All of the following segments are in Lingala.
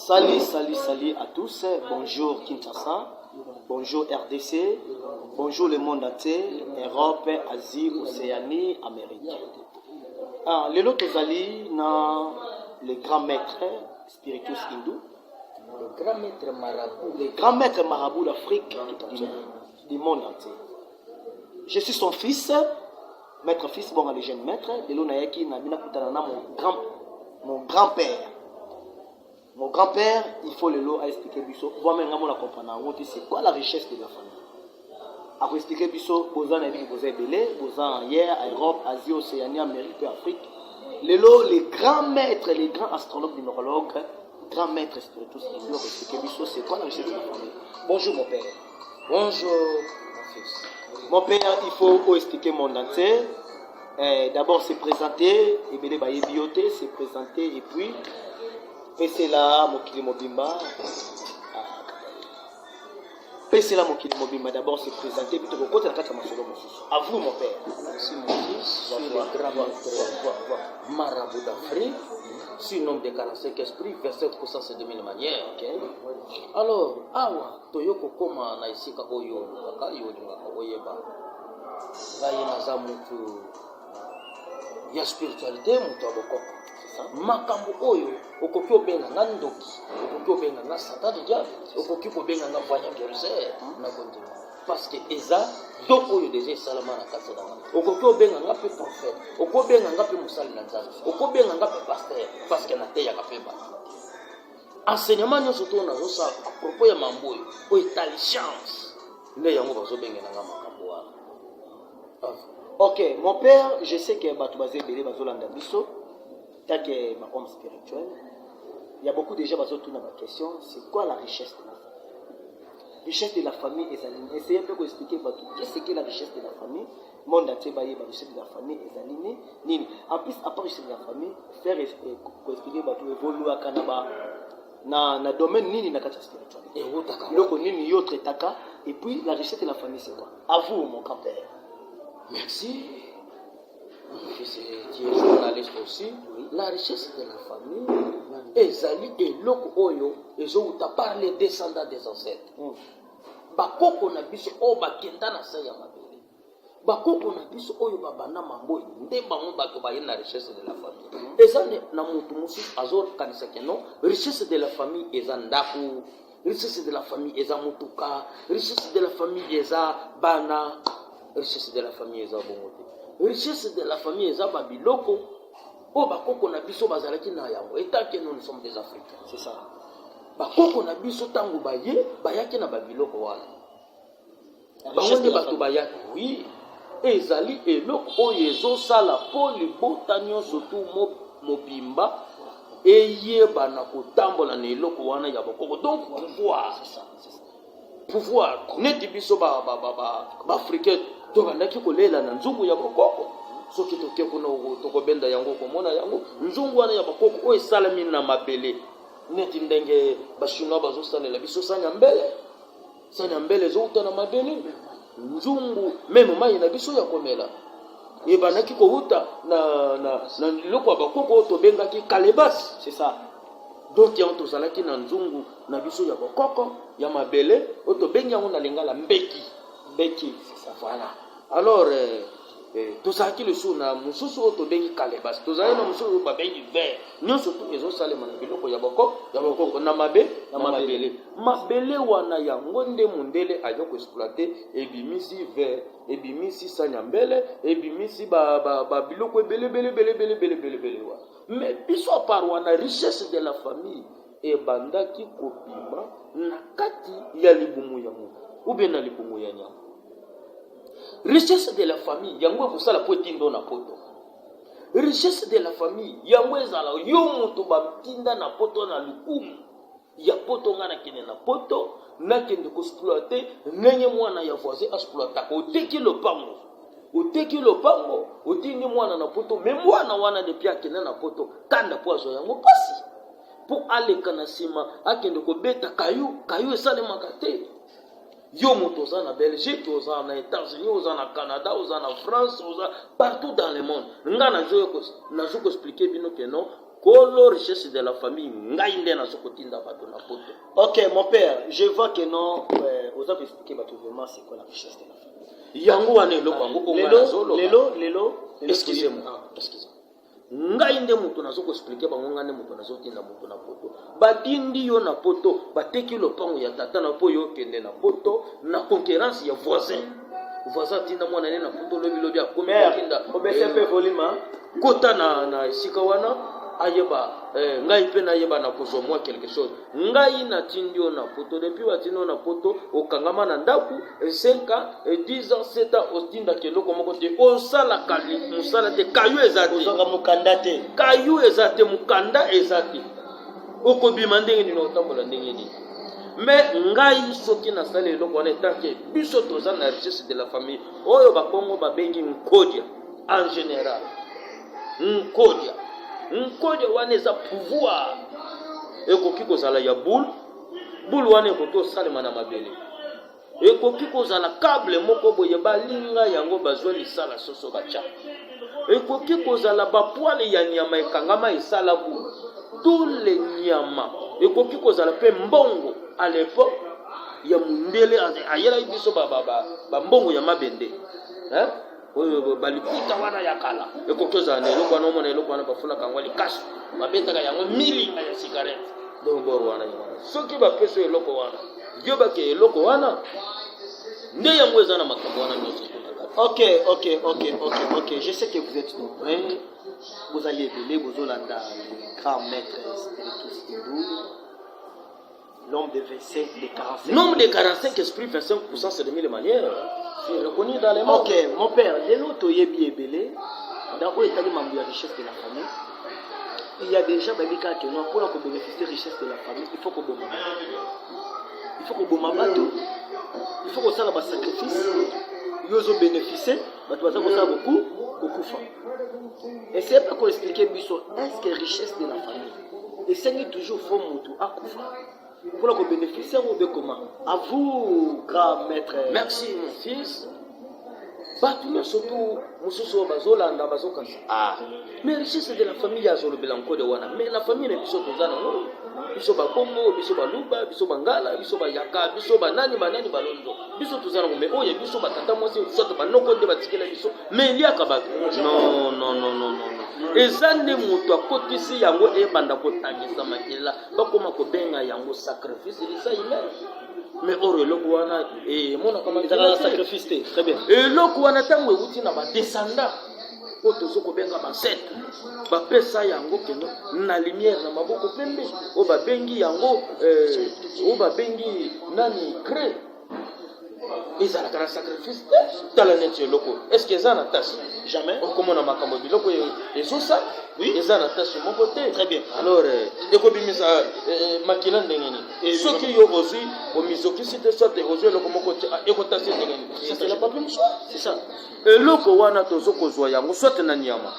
Salut, salut, salut à tous. Bonjour Kinshasa, bonjour RDC, bonjour le monde entier, Europe, Asie, Océanie, Amérique. Les lots Tozali, le grand maître spiritus hindou, le grand maître marabout, le grand maître marabout d'Afrique, du monde entier. Je suis son fils, maître fils, bon, les jeunes maîtres, de l'Onayaki, mon grand-père. Mon grand-père, il faut le lot à expliquer Bisso. Moi-même, je comprends. C'est quoi la richesse de la famille? À expliquer Bisso, vous en avez belé, vous en hier, Europe, Asie, Océanie, Amérique et Afrique. Le lot, les grands maîtres, les grands astrologues, numérologues, grands maîtres spirituels, ils vont expliquer Bisso, c'est quoi la richesse de la famille? Bonjour mon père. Bonjour mon fils. Mon père, il faut expliquer mon entier. D'abord, c'est présenter, et bien les bioté, c'est présenter, et puis. Pesela Mokili Mobimba. Pesela Mokili Mobimba, d'abord se présenter, puis tu vas côté de la masolo. À vous, mon père. Merci, mon fils. Je suis le grand maître marabout d'Afrique. Je suis un homme de 45 esprits, verset pour ça, c'est de mille manières. Okay? Alors, awa, Toyoko Koma Naisika Oyo, Kaka Yolinga Oyeba. Vaye Naza Mutu. Il y a spiritualité, Mutu Aboko. Makambo oyo okoki obenga nga ndoki okoki obenga nga satan de diable okoki kobenga nga voyant guérisseur na kontinent parce que eza do oyo déjà esalama na kati na nga okoki obenga nga pe prophète okoki obenga nga pe mosali na nzambe okoki obenga nga pe pasteur parce que nateyaka pe bato enseignement nyonso to nazosala apropos ya mambo oyo etali chance nde yango bazobengela nga makambo wana. Ok, mon père, je sais que bato bazebele bazolanda biso que ma homme spirituel, il y a beaucoup de gens qui ont tourné ma question, c'est quoi la richesse de la famille? Richesse de la famille est alignée. Essayez un peu d'expliquer qu'est-ce que la richesse de la famille. Monde entier la richesse de la famille est alignée. En plus, à part la richesse de la famille, faire expliquer évoluer à Kanaba na domaine nini na kata spiritualité. Donc nini autre taka et puis la richesse de la famille c'est quoi? À vous mon grand-père. Merci. Tu es journaliste aussi. Oui. La richesse de la famille, ezali eloko oyo, ezouta par les descendants des ancêtres. Bakoko na biso o bakenda na sa ya mabele. Bakoko na biso oyo babana mambo ndemba mo bato ba na richesse de la famille. Ezane na mutu musu azor kanisa keno, richesse de la famille ezandaku, richesse de la famille ezamutuka, richesse de la famille eza bana, richesse de la famille ezabongote. Richesse de la famille est babiloko. Oh, bakoko na biso bazalaki na yango. Et tant que nous sommes des Africains, c'est ça. Bakoko na biso tango baye, bayaki na babiloko wana. Bawonde bato bayaki, oui. Ezali eloko oyo ezosala po libota nyonso tu mobimba eyeba na kotambola na eloko wana ya bakoko. Donc pouvoir, c'est ça. Pouvoir. Neti biso ba africain. Tobandaki kolela na nzungu ya bakoko soki toke kuna tokobenda yango komona yango nzungu wana ya bakoko oyo esalami na mabele neti ndenge bashinois bazosalela biso sanya mbele ezouta na mabele nzungu meme mai na biso ya komela ebandaki kouta na liloko ya bakoko oyo tobengaki kalebasi, c'est ça. Donc yango tozalaki na nzungu na biso ya bakoko ya mabele oyo tobengi yango na lingala mbeki, c'est ça. Voilà. Alors, tout ça qui le sou na mususu oto bengi kalebas, tout ça na mususu ba bengi vert. Nous surtout ils ont salé manabilo ko yaboko na mabele. Mabele wana yango nde mundele ayo ko exploiter ebimisi vert, ebimisi sanyambele, ebimisi ba biloko bele wa. Mais biso par wana richesse de la famille e bandaki kopima na kati ya libumu ya mu. Ou bien na libumu ya nyama. Richesse de la famille, yango kusala po tindo na poto. Richesse de la famille, yango ezala yo mutu batinda na poto na lukumu. Ya poto ngana kene na poto, na kende ko exploiter, nenge mwana ya voisin exploiter ko teki lopango. Oteki lopango, otindi mwana na poto, même mwana wana de pia kene na poto, kanda poazo yango pasi. Pour aller kana sima, akende ko beta kayu esale makate. Yo moto oza na Belgique, oza na États-Unis, oza na Canada, oza na France, oza partout dans le monde. Nga na jo expliquer bino que non kolo richesse de la famille ngai nde nazokotinda bato na poto. Ok, mon père, je vois que non, vous avez expliqué vraiment c'est quoi la richesse de la famille. Yango wana eloko yango onga zolo. Lelo. Excusez-moi. Ngai nde mutu nazoko expliquer bango ngane mutu nazotinda mutu na poto. Batindi yo na poto, bateki lopango ya tata na po yo kende na poto na concurrence ya voisin. Voisin tinda mwana ne na poto lobi akomi tinda. Obese pe volume. Kota na esika wana ayeba ngai pe na yeba na kozo moi quelque chose. Ngai na tindio na poto depuis watino na poto okangama na ndaku 5 ans 10 ans 7 ans ostinda keloko moko te osala kali musala te kayu ezati ozanga mukanda te kayu ezati mukanda ezati okobima ndenge ni otambola ndenge ni mais ngai soki na sala eloko wana etanke biso toza na richesse de la famille oyo bakongo babengi nkodia en général nkodia wana eza pouvoir ekoki kozala ya boule wana ekoki osalema na mabele ekoki kozala câble moko boye balinga yango bazwa lisala soso bacha ekoki kozala bapoile ya nyama ekangama esala boule tule nyama ekoki kozala pe mbongo à l'époque ya mundele ayela biso mbongo ya mabende oyo balipita wana ya kala ekotoza na eloko wana omona eloko wana bafuna kangwa likaso babetaka yango milinga ya cigarette donc bor wana soki bapeso eloko wana yo bake eloko wana nde yango eza na makambo wana nyonso. Ok, je sais que vous êtes nombreux, vous allez évoluer, vous allez le grand maître spiritus hindou, l'homme de 25, de 45. Nombre de 45 esprits, 25%, c'est de mille manières. C'est reconnu dans les mots. Ok, mon père, les lots yebi ebele, dans quoi est la richesse de la famille. Il y a des gens qui disent que non, pour bénéficier de la richesse de la famille, il faut qu'on bombe. Il faut qu'on bombe bateau. Il faut qu'on fasse un sacrifice. Ils ont bénéficié, mais tu vas faire beaucoup de fois. Et c'est pas qu'on explique est-ce que la richesse de la famille. Et c'est toujours faux moutou à Koufa. Pour qu'on bénéficie, on veut comment? À vous, grand maître. Merci, mon fils. Batu surtout mususu bazolanda bazokasa mais richesse de la famille ya zolo belanko de wana mais la famille ne biso tozana ngo biso ba Kongo biso ba Luba biso bangala biso ba Yaka biso ba nani balondo biso tozana ngo mais oye biso batata mwasi soto banoko nde batikela biso mais liaka bato non ezande mutu akotisi yango ebanda kotangisa makela bakoma kobenga yango sacrifice lisa ime. Mais ore loko wana mona kama la sacrifice très bien loko wana tango euti na ba descendant otozo ko benga ba set ba pesa yango keno na lumière na maboko pembe o ba bengi yango o ba bengi nani cré ezala kana sacrifice dans la nature loko est-ce que ça na tâche jamais on comment na makambo biloko ezosa oui eza na tâche mon côté très bien alors ekobimisa makila ndengeni soki yo ozwi omizoki site soit ozwi loko moko ekotasi ndengeni c'est la pas même chose c'est ça eloko wana tozo kozwa yango soit na nyama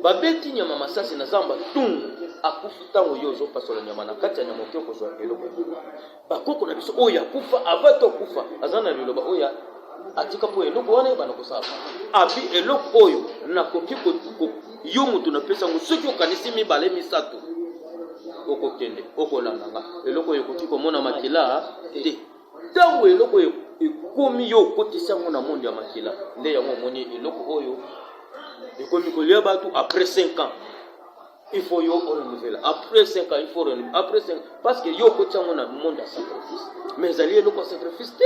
babeti nyama masasi na zamba tungu akufi tango yo ozopasola nyama na kati ya nyama oke kozwa eloko bakoko na biso oyo akufa avato kufa azana liloba oyo atika po eloko wana bana kosala abi eloko oyo nakoki yo mutu na pesa ngo soki okanisi mibale misato okokende okolandanga eloko oyo koki komona makila te tango eloko oyo ekomi yo okotisa ngo na monde ya makila nde yango omoni eloko oyo ekomi kolia bato après 5 ans il faut yo renouveler après 5 ans il faut renouveler après 5 parce que yo kotisa ngo na monde ya sacrifice mais ali eloko sacrifice te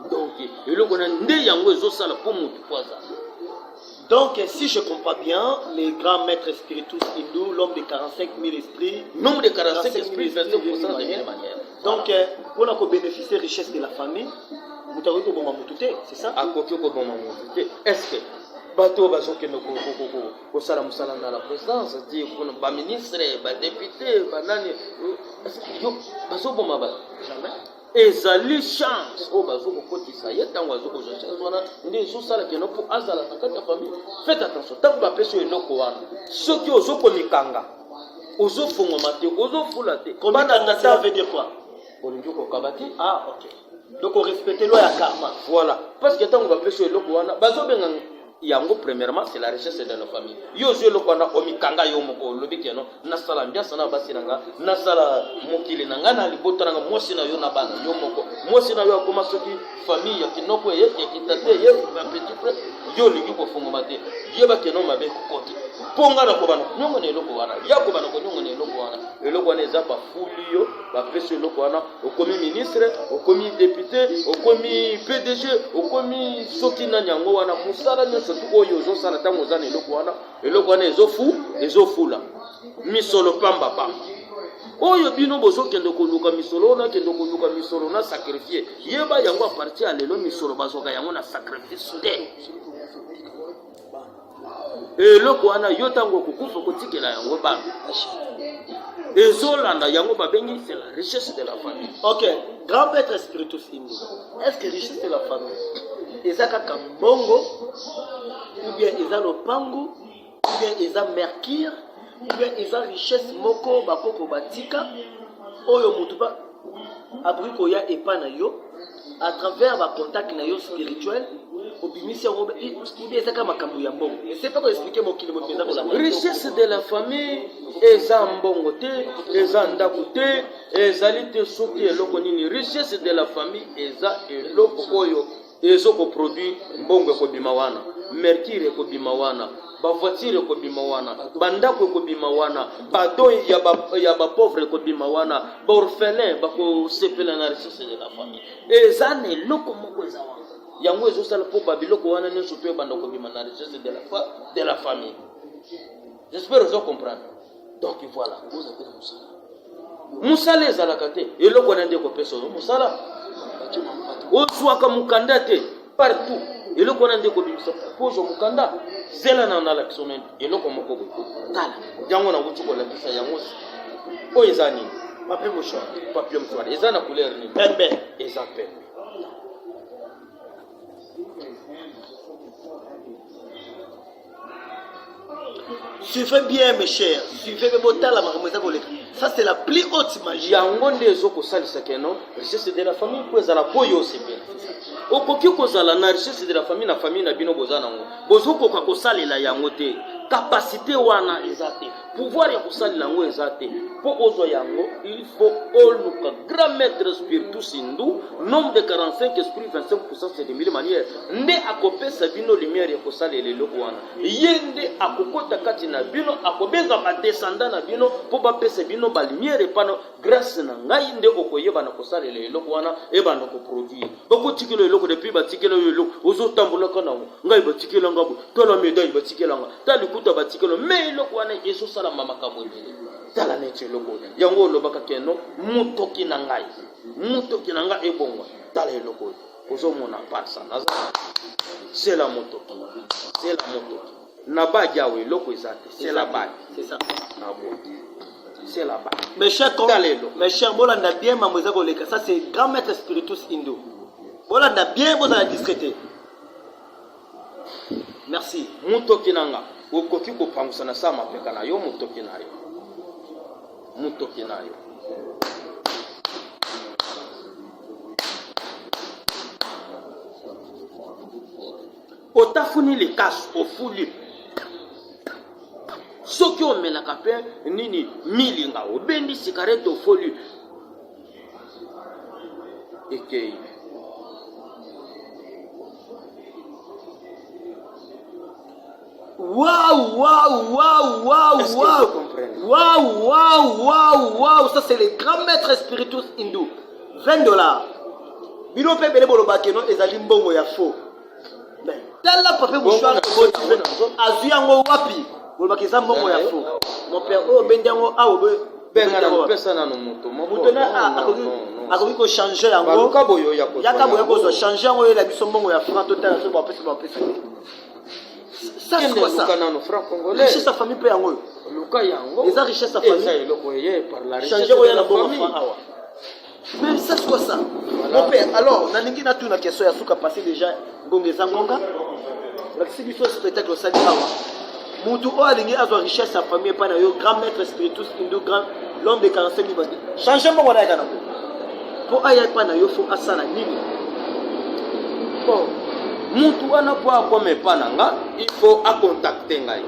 donc eloko na nde yango ezosala po mutu poza. Donc, si je comprends bien, les grands maîtres spirituels hindous, l'homme de 45 000 esprits, nombre de 45 esprits, 25% de mille manières. Donc, pour nous bénéficier de la richesse de la famille, vous avez bon c'est ça? À côté de est-ce que bateau bazoke ko sala musala na la présidence, dire ba ministre, ba député, ba nani, yo bazoboma ba jamais. Ezali chance o bazoko kotisa ye tango azoko chance wana ndi ezosala keno po azala na kati ya famille. Faites attention tango bapeso eloko wana soki ozoko mikanga ozofunga mate ozofula te komanda ça veut dire quoi? olingi kokabati ok donc on respecte loi ya karma voilà parce que tango bapeso eloko wana bazobenga yango premièrement c'est la richesse de la famille yo zo lo kwana omikanga yo moko lobi keno nasala mbiasa na basi nanga nasala mokili nanga na libota nanga mosi na yo na bana yo moko mosi na yo akoma soki famille ya kinoko ye ekitate ye ba petit frère yo lingi ko fongo mate ye ba keno mabe kokoti ponga na ko bana nyongo ne loko wana ya ko bana ko nyongo ne loko wana eloko wana eza ba fuli yo ba pesi loko wana okomi ministre okomi député okomi PDG okomi soki na nyango wana musala nyonso tu oyo zo sala tango zana eloko wana ezofula misolo pamba pamba oyo bino bozo kende koluka misolo na kende koluka misolo na sacrifier yeba yango a partir alelo misolo bazoka yango na sacrifice te eloko wana yo tango kokufa kotikela yango bana ezolanda yango babengi c'est la richesse de la famille. Ok, grand maître spiritus Hindu, est-ce que richesse de la famille eza kaka mbongo ou bien eza lopango ou bien eza mercure ou bien eza richesse moko bakoko batika oyo mutu ba abri koya epa na yo à travers ba contact na yo spirituel obimisi yango ou bien eza kaka makambo ya mbongo et c'est pas ko expliquer mokili mo penza ko richesse de la famille eza mbongo te eza ndako te ezali te soki eloko nini richesse de la famille eza eloko oyo ezoko produit mbongo ekobima wana mercure ekobima wana bavoiture ekobima wana bandako ekobima wana bado ya bapauvre ekobima wana baorphelin bakosepela na richesse de la famille eza na eloko moko eza wana yango ezosala mpo babiloko wana nyonso to ebanda kobima na richesse de la famille. J'espère que vous comprenez. Donc voilà, musala ezalaka te eloko wana nde kopesa oyo musala ozwaka mukanda te partout eloko wana nde kobimisa pozo mukanda zela na lakisa nini eloko moko boye tala yango na wuti kolakisa yango oyo eza nini papier mouchoir eza na couleur nini pembe eza pembe. Suivez bien mes chers, suivez bien. Ça c'est la plus haute magie. Yango nde ezoko salisa keno richesse de la famille po ezala boyo osepela okoki kozala na richesse de la famille na famille na bino bozana ngo bozokoka kosalela yango te capacité wana eza te pouvoir ya kosalela yango eza te po ozo yango il faut oluka grand maître spiritus Hindu nombre de 45 esprit 25% c'est de mille manières nde akopesa bino lumière ya kosalela eloko wana ye nde akokota kati na bino akobenga ba descendant na bino po bapesa bino ba lumière pano grâce na ngai nde okoyeba na kosalela eloko wana ebanda ko produire bakotikela eloko depuis batikela eloko ozotambola kana ngai batikela ngabo tola médaille batikela nga tali kuta batikela mais eloko wana ezosala makambo ebele tala neti eloko yango lobaka keno mutoki na ngai ebonga tala eloko ozomona parsa naza c'est la motoki na bagi yawe eloko ezate c'est la bagi c'est ça na bo c'est la bagi mes chers bolanda bien mamweza koleka ça c'est grand maître spiritus Hindu bolanda bien bozala discrété merci mutoki nanga okoki kopangusa na sa mapeka na yo mutoki na yo otafuni likasi ofuli soki omelaka mpe nini milinga obendi sikarete ofoli ekei Waouh, ça c'est les grands maîtres spiritus hindous. $20. Bino pe bele bolo bakeno ezali mbongo ya faux. Ben, tala papier mouchoir azuyango wapi? Bolo bakeza mbongo ya faux. Mon père oh bendango awo benga na pesa na no moto. Moto na akoki ko changer yango. Yaka boyo ko changer yango la biso mbongo ya franc total so ba pesa. Ça c'est quoi ça? Richesse sa famille pe yango. Luka yango. Les richesse sa famille. Ça eloko yé par la richesse. Changer oya na bongo franc awa. Mais ça c'est quoi ça? Mon père, alors, naningi na tout na question ya suka passé déjà bongeza ngonga. La c'est biso spectacle au sali awa. Mutu o alingi azwa richesse sa famille pa na yo grand maître spiritus Hindu grand l'homme de 45 000 basi. Changer mbongo na kana ko. Po aya pa na yo fo asala nini? Bon. mutu wana po akome pananga il faut a contacter ngai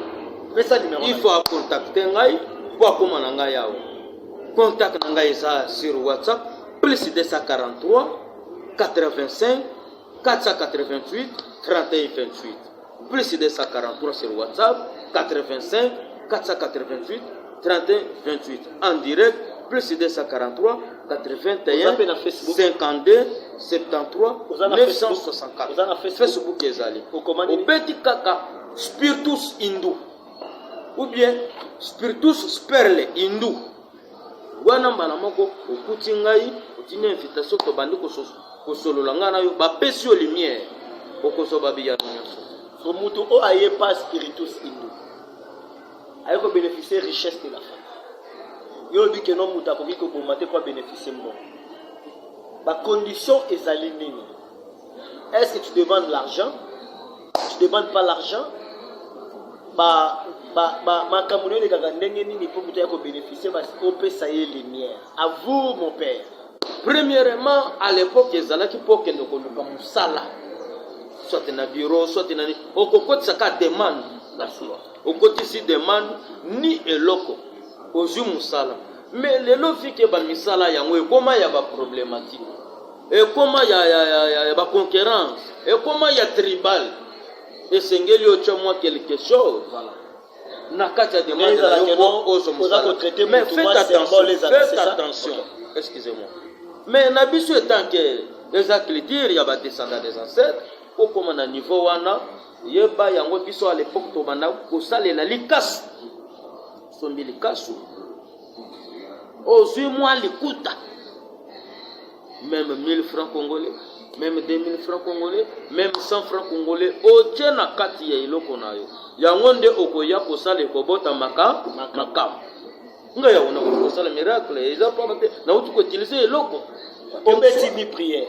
il faut a contacter ngai po akoma na ngai yawo contact na ngai eza sur WhatsApp plus 243 85 488 31 28 plus 243 sur WhatsApp 85 488 31 28 en direct plus 243 81 52 73 964 Facebook ezali obeti kaka Spiritus Hindu ou bien Spiritus Sperle Hindu wana mbala moko okuti ngai otine invitation to bandi kosolola ngai na yo bapesi yo lumière okosoba biyano nyonso so mutu o aye pas Spiritus Hindu aye ko bénéficier richesse de la famille yo bi que non muta ko ko bomate ko bénéficier bon ba condition ezali nini est-ce que tu demandes l'argent tu demandes pas l'argent ma kamunyo de kaka ndenge nini pour muta ko bénéficier parce qu'on peut sailler lumière à vous mon père. Premièrement à l'époque ezalaki pour que ndoko luka musala soit na bureau soit na okokoti saka demande la foi okoti si demande ni eloko ozu musala mais lelo fike ba misala yango ekoma ya ba problématique ekoma ya ba concurrence ekoma ya tribal esengeli ocho moi quelque chose voilà na kati demande la yo ozo musala mais faites attention excusez-moi mais na biso etant que les aclédires ya ba descendants des ancêtres okoma na niveau wana yeba yango biso à l'époque to banda kosalela likasu sombi likasu ozui-moi l'écoute même 1000 francs congolais même 2000 francs congolais même 100 francs congolais otie na kati ya iloko na yo yango nde okoya kosala ekobota makam nga ya ona kosala miracle eza pa mate na uti ko utiliser eloko obeti mi prière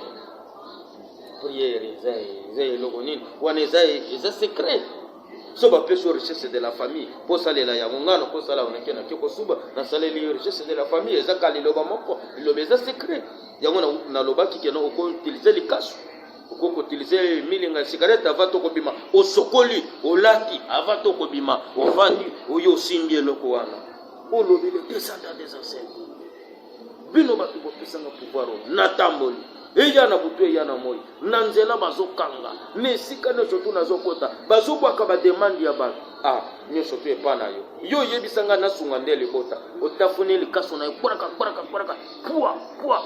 eza eloko nini wana eza secret so bapesi richesse de la famille posalela yango ngana kosala onake na kiko suba nasaleli richesse de la famille eza kaliloba moko liloba eza secret yango nalobaki keno okoutilize likasu okoutilize milinga cigarette ava tokobima osokoli olati ava tokobima ovandi oyo osimbi eloko wana olobi le descendant des ancêtres bino bato bopesanga pouvoir natamboli eya na butu eya na moi na nzela bazokanga na esika nyonso tu nazokota bazobwaka bademande ya bato nyonso tu epa na yo oyebisanga nasunga nde libota otafuni likaso na yo kporaka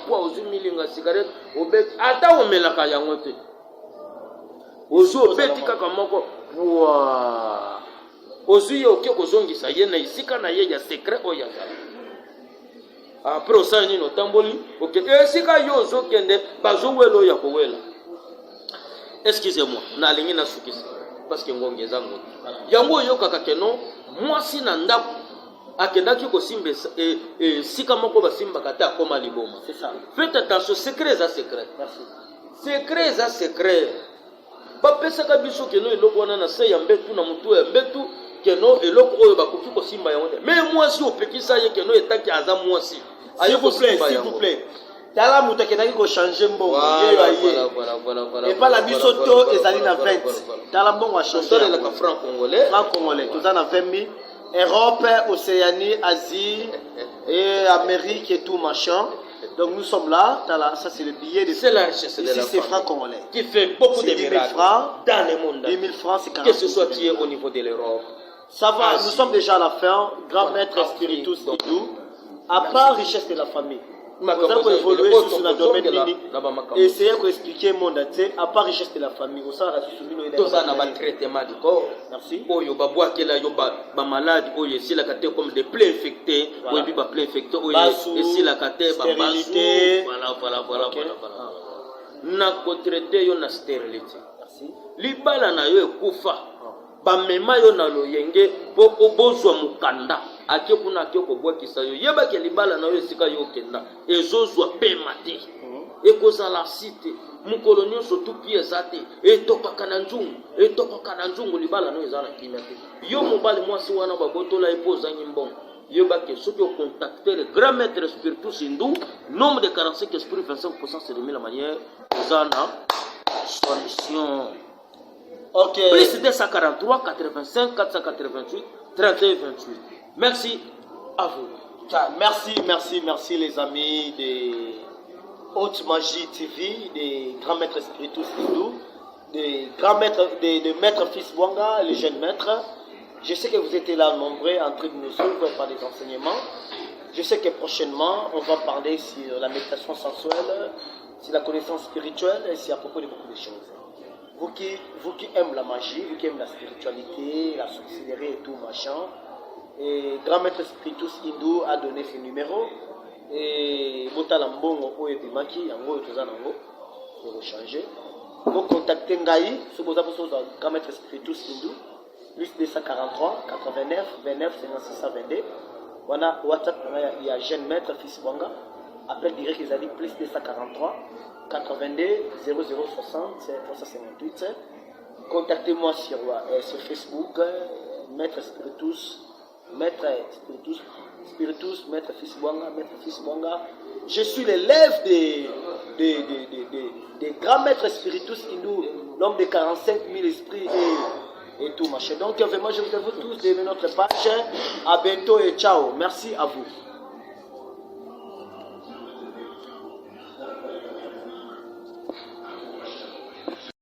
pua ozwi milinga cigarette obeti ata omelaka yango te ozwi obeti kaka moko pua ozwi ye oke kozongisa ye na esika na ye ya secret oyo azala après osala nini otamboli esika yo ozokende bazowela oyo ya kowela excusez-moi nalingi nasukisa parce que ngonge eza ngonge yango oyokaka keno mwasi na ndako akendaki kosimba esika moko basimbaka te akoma liboma faites attention secret eza secret secret eza secret bapesaka biso keno eloko wana na se ya mbetu na motu ya mbetu keno eloko oyo bakoki kosimba yango te mais mwasi opekisa ye keno etaki aza mwasi s'il vous plaît tala mutu akendaki kochange mbongo yeyo aye epa la biso to ezali na 20 tala mbongo achangelaka franc congolais toza na 20 000 Europe, Océanie, Asie et Amérique et tout machin. Donc nous sommes là, ça c'est le billet de... C'est la richesse de la Ici c'est francs congolais. Qui fait beaucoup de miracles dans le monde. 10 000 francs, c'est 40 000. Que ce soit qui est au niveau de l'Europe. Ça va, nous sommes déjà à la fin. Grand maître Spiritus Hindu. À part richesse de la famille. Vous avez évolué sur le domaine clinique. Essayez d'expliquer mon date. À part richesse de la famille. Vous savez, tout ça n'a pas de traitement du corps. Merci. Oyo ba bois qui là yo ba malade oyo si la caté comme des plaies infectées. Oyo bi ba plaies infectées oyo et si la caté ba stérilité. Voilà. Na ko traiter yo na stérilité. Merci. Libala na yo ekufa. Ba mema yo na loyenge po obozwa mukanda. Ake kuna ake ko bois ki sa yo. Yeba ke libala na yo sika yo kenda. Ezozwa pema te. Ekozala cité. Mukolo nyonso tu pieza te etokaka na nzungu libala no ezala kimia te yo mobali mwasi wana babotola epozangi mbongo yo bake soki contacter le grand maître Spiritus Hindu nombre de 45 esprits 25% c'est de la manière ozana solution Ok. Plus 243 85 488 31 28. Merci à vous. Ciao. Merci les amis de Haute Magie TV, des grands maîtres spirituels hindous, des grands maîtres, de maître Fils Bwanga, les jeunes maîtres. Je sais que vous êtes là nombreux en train de nous suivre par des enseignements. Je sais que prochainement, on va parler sur la méditation sensuelle, sur la connaissance spirituelle et c'est à propos de beaucoup de choses. Vous qui aimez la magie, vous qui aimez la spiritualité, la sorcellerie et tout machin, et grand maître spiritus hindou a donné ses numéros et Botala Mbongo Oye Bimaki, Yango Tozanango, pour changer. Vous contactez Ngaï, si vous avez besoin d'un grand maître spiritus hindou, plus 243 89 29 56 22. Voilà, WhatsApp, il y a jeune maître Fils Bwanga. Après, direct, ils ont dit plus 243 82 0060 358. Contactez-moi sur Facebook, Maître Spiritus, Maître Fils Bwanga. Je suis l'élève des grands maîtres spiritus hindous, l'homme de 45 000 esprits et tout machin. Donc vraiment, je vous invite tous de notre page. À bientôt et ciao. Merci à vous.